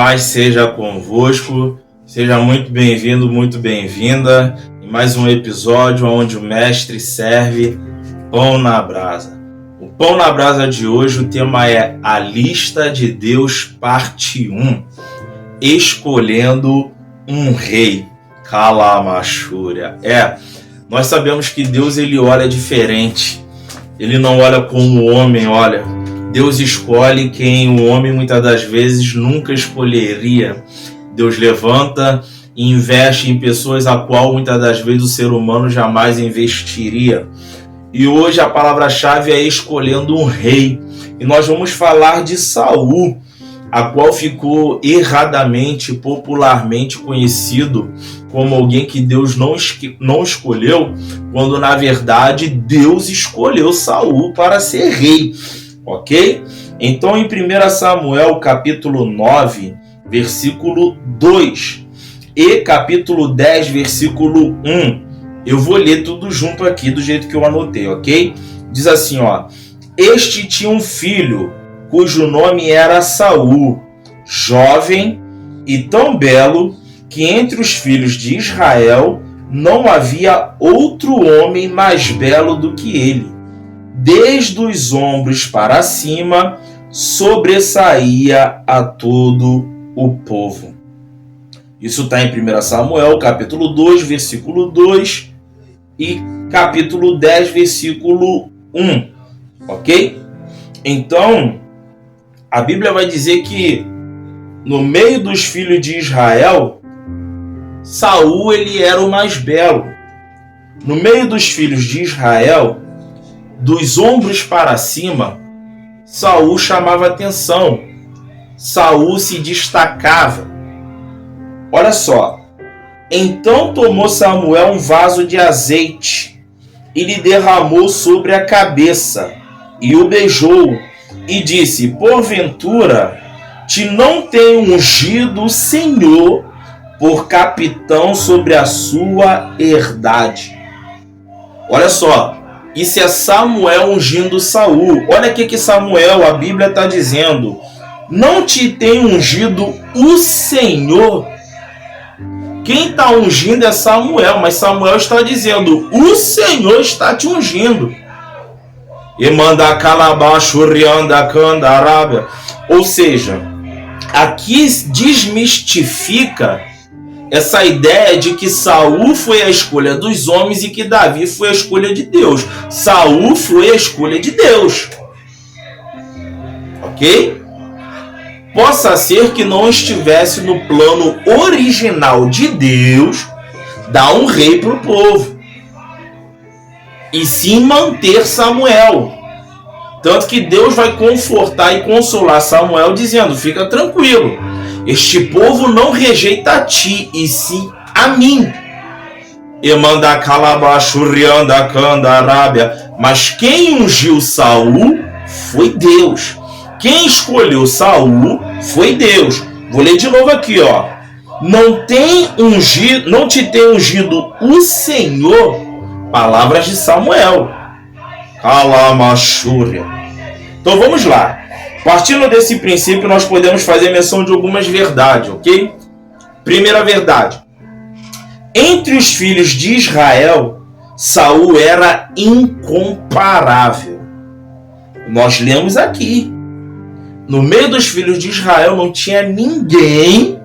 Paz seja convosco, seja muito bem-vindo, muito bem-vinda em mais um episódio onde o Mestre serve Pão na Brasa. O Pão na Brasa de hoje, o tema é A Lista de Deus, parte 1, Escolhendo um Rei. Calamachúria. Nós sabemos que Deus ele olha diferente, ele não olha como o homem olha. Deus escolhe quem o homem muitas das vezes nunca escolheria. Deus levanta e investe em pessoas a qual muitas das vezes o ser humano jamais investiria. E hoje a palavra-chave é escolhendo um rei. E nós vamos falar de Saul, a qual ficou erradamente, popularmente conhecido como alguém que Deus não escolheu, quando na verdade Deus escolheu Saul para ser rei. Ok? Então em 1 Samuel capítulo 9, versículo 2 e capítulo 10, versículo 1, eu vou ler tudo junto aqui do jeito que eu anotei, ok? Diz assim, este tinha um filho, cujo nome era Saul, jovem e tão belo, que entre os filhos de Israel não havia outro homem mais belo do que ele. Desde os ombros para cima, sobressaía a todo o povo. Isso está em 1 Samuel, capítulo 2, versículo 2 e capítulo 10, versículo 1. Ok? Então, a Bíblia vai dizer que no meio dos filhos de Israel, Saul ele era o mais belo. No meio dos filhos de Israel, dos ombros para cima, Saul chamava atenção. Saul se destacava. Olha só. Então tomou Samuel um vaso de azeite e lhe derramou sobre a cabeça e o beijou e disse: porventura te não tem ungido o Senhor por capitão sobre a sua herdade. Olha só. Isso é Samuel ungindo Saul. Olha o que Samuel, a Bíblia está dizendo. Não te tem ungido o Senhor. Quem está ungindo é Samuel, mas Samuel está dizendo, o Senhor está te ungindo. E manda calabachurianda candarábia. Ou seja, aqui desmistifica essa ideia de que Saul foi a escolha dos homens e que Davi foi a escolha de Deus. Saul foi a escolha de Deus. Ok? Possa ser que não estivesse no plano original de Deus dar um rei para o povo. E sim manter Samuel. Tanto que Deus vai confortar e consolar Samuel dizendo, fica tranquilo. Este povo não rejeita a ti, e sim a mim. E manda calabachurianda candarábia. Mas quem ungiu Saul foi Deus. Quem escolheu Saul foi Deus. Vou ler de novo aqui, Não te tem ungido o Senhor. Palavras de Samuel. Calamachúria. Então vamos lá. Partindo desse princípio, nós podemos fazer menção de algumas verdades, ok? Primeira verdade. Entre os filhos de Israel, Saul era incomparável. Nós lemos aqui. No meio dos filhos de Israel não tinha ninguém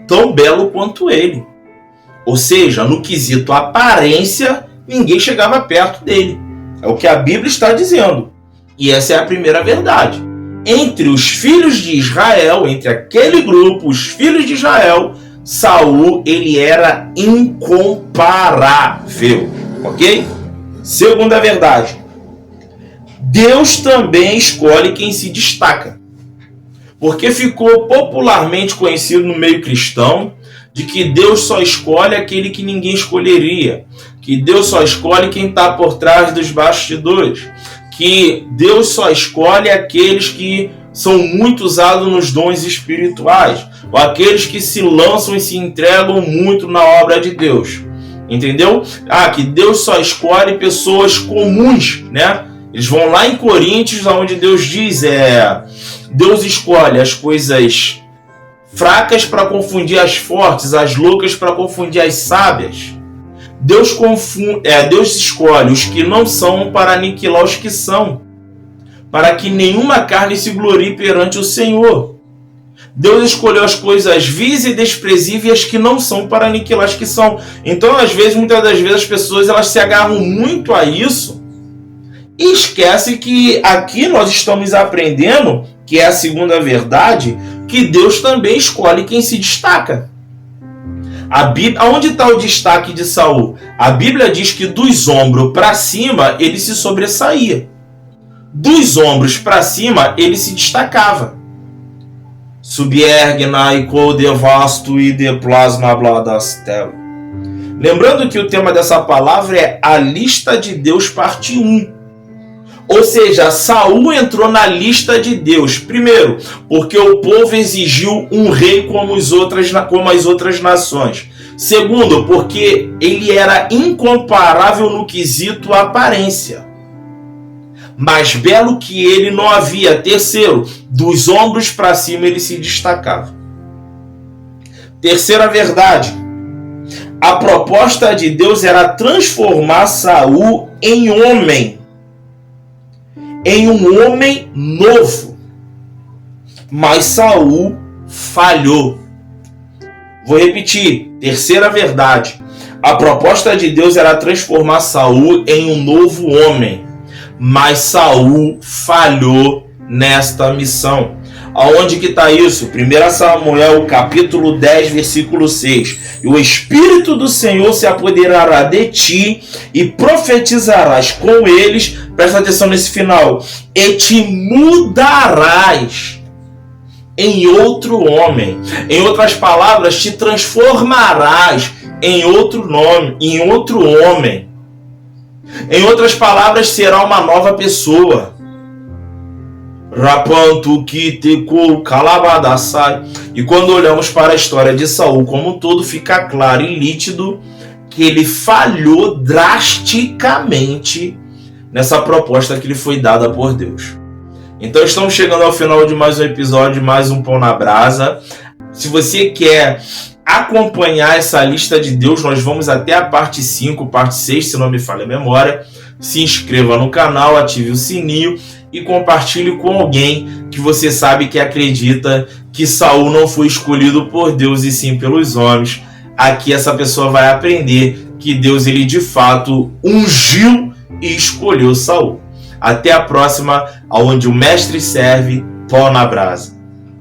tão belo quanto ele. Ou seja, no quesito aparência, ninguém chegava perto dele. É o que a Bíblia está dizendo. E essa é a primeira verdade. Entre os filhos de Israel, entre aquele grupo, os filhos de Israel, Saul, ele era incomparável, ok? Segunda verdade, Deus também escolhe quem se destaca, porque ficou popularmente conhecido no meio cristão de que Deus só escolhe aquele que ninguém escolheria, que Deus só escolhe quem está por trás dos bastidores, que Deus só escolhe aqueles que são muito usados nos dons espirituais, ou aqueles que se lançam e se entregam muito na obra de Deus. Entendeu? Que Deus só escolhe pessoas comuns, né? Eles vão lá em Coríntios, onde Deus diz, Deus escolhe as coisas fracas para confundir as fortes, as loucas para confundir as sábias. Deus escolhe os que não são para aniquilar os que são, para que nenhuma carne se glorie perante o Senhor. Deus escolheu as coisas vis e desprezíveis que não são para aniquilar as que são. Então, muitas das vezes, as pessoas elas se agarram muito a isso e esquecem que aqui nós estamos aprendendo, que é a segunda verdade, que Deus também escolhe quem se destaca. Aonde está o destaque de Saul? A Bíblia diz que dos ombros para cima ele se sobressaía. Dos ombros para cima ele se destacava. Subiergnai co devasto e de plasma bladastel. Lembrando que o tema dessa palavra é a lista de Deus parte 1. Ou seja, Saul entrou na lista de Deus. Primeiro, porque o povo exigiu um rei como as outras nações. Segundo, porque ele era incomparável no quesito aparência. Mais belo que ele não havia. Terceiro, dos ombros para cima ele se destacava. Terceira verdade, a proposta de Deus era transformar Saul em homem. Em um homem novo. Mas Saul falhou. Vou repetir. Terceira verdade. A proposta de Deus era transformar Saul em um novo homem. Mas Saul falhou nesta missão. Aonde que está isso? 1 Samuel capítulo 10, versículo 6. E o Espírito do Senhor se apoderará de ti e profetizarás com eles. Presta atenção nesse final. E te mudarás em outro homem. Em outras palavras, te transformarás em outro nome, em outro homem. Em outras palavras, será uma nova pessoa. Rapantu kiteko kalabadassai. E quando olhamos para a história de Saul como um todo, fica claro e nítido que ele falhou drasticamente nessa proposta que lhe foi dada por Deus. Então estamos chegando ao final de mais um episódio, mais um Pão na Brasa. Se você quer acompanhar essa lista de Deus, nós vamos até a parte 5, parte 6, se não me falha a memória. Se inscreva no canal, ative o sininho e compartilhe com alguém que você sabe que acredita que Saul não foi escolhido por Deus e sim pelos homens. Aqui essa pessoa vai aprender que Deus ele de fato ungiu e escolheu Saul. Até a próxima, onde o mestre serve, pão na brasa.